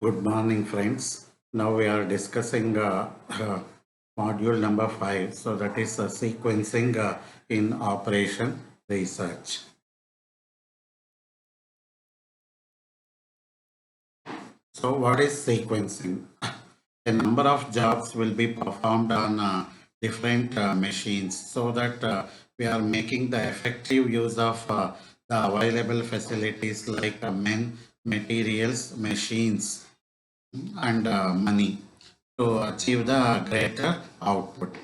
Good morning, friends. Now we are discussing module number 5. So that is sequencing in operation research. So what is sequencing? A number of jobs will be performed on different machines so that we are making the effective use of the available facilities like men, materials, machines, and money to achieve the greater output.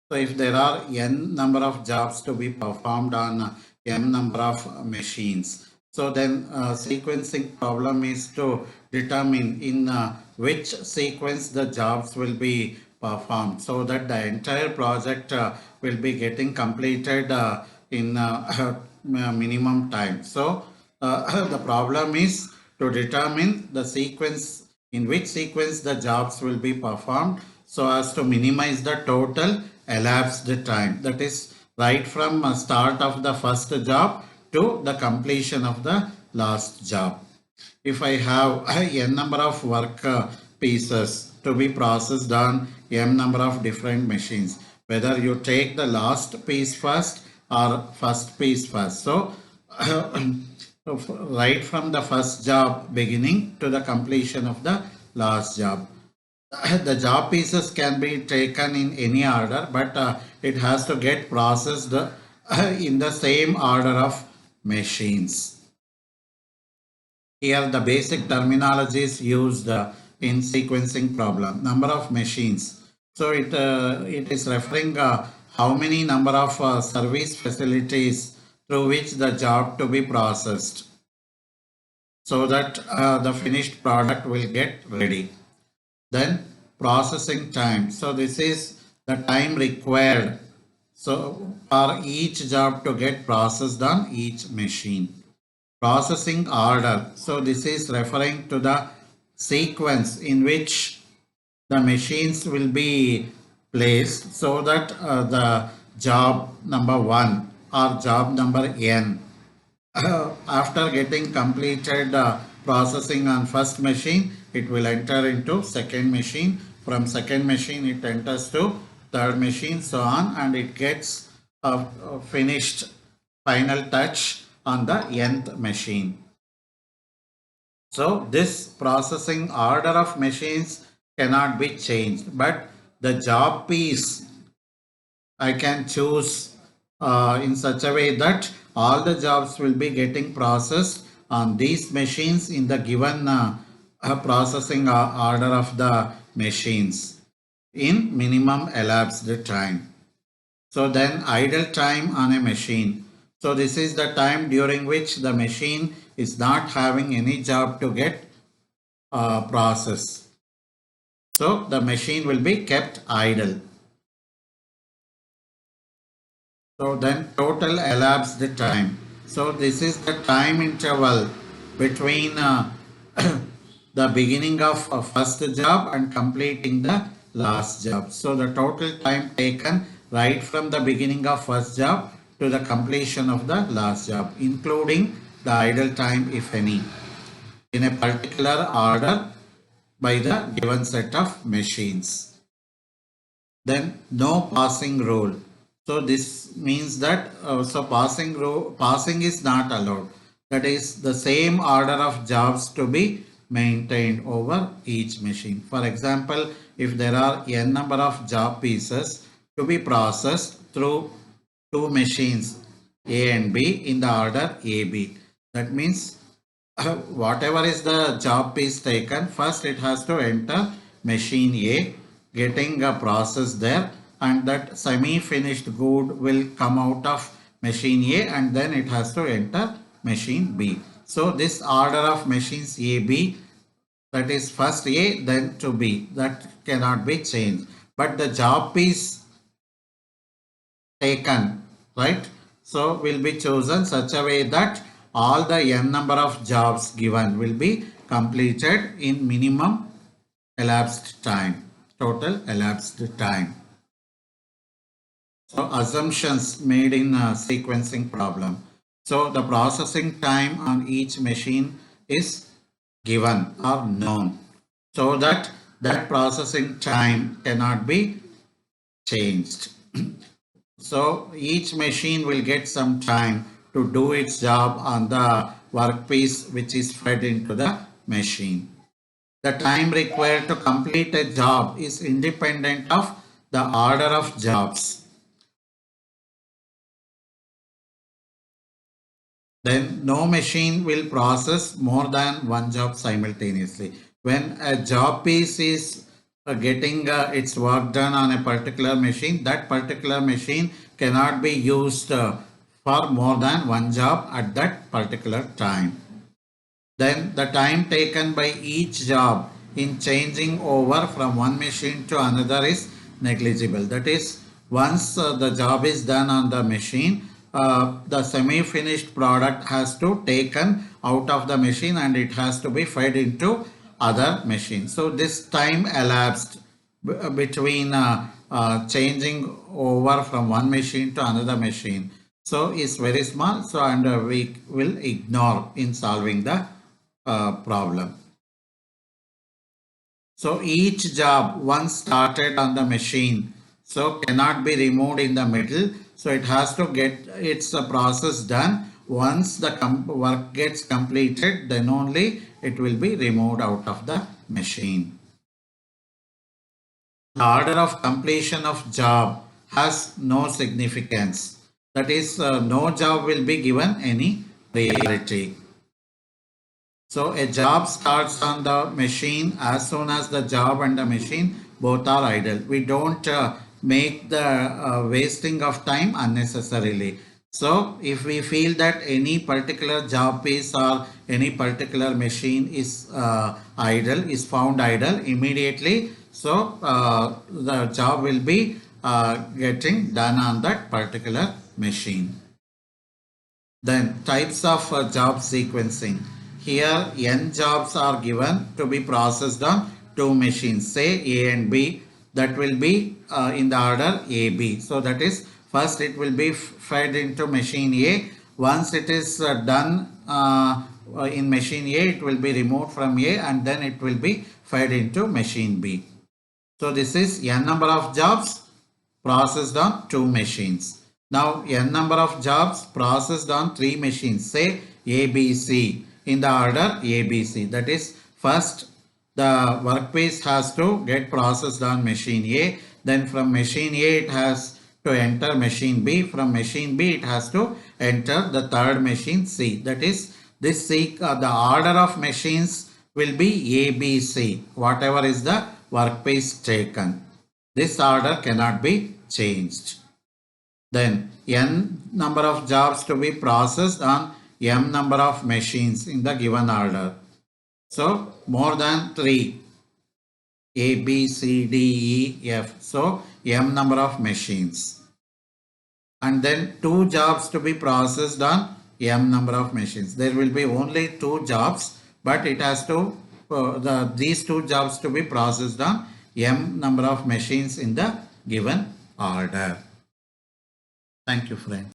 So if there are n number of jobs to be performed on n number of machines, so then sequencing problem is to determine in which sequence the jobs will be performed so that the entire project will be getting completed in minimum time. So the problem is to determine the sequence in which sequence the jobs will be performed so as to minimize the total elapsed time, that is right from start of the first job to the completion of the last job. If I have n number of work pieces to be processed on m number of different machines, whether you take the last piece first or first piece first. So right from the first job beginning to the completion of the last job. The job pieces can be taken in any order, but it has to get processed in the same order of machines. Here the basic terminology is used in sequencing problem. Number of machines. So it is referring how many number of service facilities through which the job to be processed so that the finished product will get ready. Then processing time. So this is the time required so for each job to get processed on each machine. Processing order. So this is referring to the sequence in which the machines will be placed so that the job number 1 or job number n after getting completed processing on first machine, it will enter into second machine. From second machine, it enters to third machine, so on, and it gets a finished final touch on the nth machine. So this processing order of machines cannot be changed, but the job piece I can choose in such a way that all the jobs will be getting processed on these machines in the given processing order of the machines in minimum elapsed time. So then idle time on a machine. So this is the time during which the machine is not having any job to get processed. So the machine will be kept idle. So then total elapsed time. So this is the time interval between the beginning of a first job and completing the last job. So the total time taken right from the beginning of first job to the completion of the last job, including the idle time if any, in a particular order by the given set of machines. Then no passing rule. So this means that passing is not allowed. That is the same order of jobs to be maintained over each machine. For example, if there are n number of job pieces to be processed through two machines A and B in the order AB, that means whatever is the job piece taken, first it has to enter machine A, getting a process there, and that semi-finished good will come out of machine A and then it has to enter machine B. So this order of machines A, B, that is first A then to B, that cannot be changed. But the job piece taken, right? So will be chosen such a way that all the n number of jobs given will be completed in minimum elapsed time, total elapsed time. So assumptions made in a sequencing problem. So the processing time on each machine is given or known. so that that processing time cannot be changed. So each machine will get some time to do its job on the workpiece which is fed into the machine. The time required to complete a job is independent of the order of jobs. Then no machine will process more than one job simultaneously. When a job piece is getting its work done on a particular machine, that particular machine cannot be used for more than one job at that particular time. Then the time taken by each job in changing over from one machine to another is negligible. That is, once the job is done on the machine, the semi-finished product has to taken out of the machine and it has to be fed into other machines. So this time elapsed between changing over from one machine to another machine, so is very small. So and we will ignore in solving the problem. So each job once started on the machine, so cannot be removed in the middle. So it has to get its process done. Once the work gets completed, then only it will be removed out of the machine. The order of completion of job has no significance. That is, no job will be given any priority. So a job starts on the machine as soon as the job and the machine both are idle. We don't make the wasting of time unnecessarily. So if we feel that any particular job piece or any particular machine is idle, is found idle immediately, so the job will be getting done on that particular machine. Then types of job sequencing. Here n jobs are given to be processed on two machines, say A and B, that will be in the order AB. So that is, first it will be fed into machine A. Once it is done in machine A, it will be removed from A and then it will be fed into machine B. So this is n number of jobs processed on two machines. Now n number of jobs processed on three machines, say ABC, in the order ABC. That is, first the workpiece has to get processed on machine A. Then from machine A it has to enter machine B. From machine B it has to enter the third machine C. That is, this the order of machines will be ABC, whatever is the workpiece taken. This order cannot be changed. Then n number of jobs to be processed on m number of machines in the given order. So more than 3, A, B, C, D, E, F. So m number of machines. And then 2 jobs to be processed on m number of machines. There will be only 2 jobs, but it has to these 2 jobs to be processed on m number of machines in the given order. Thank you, friends.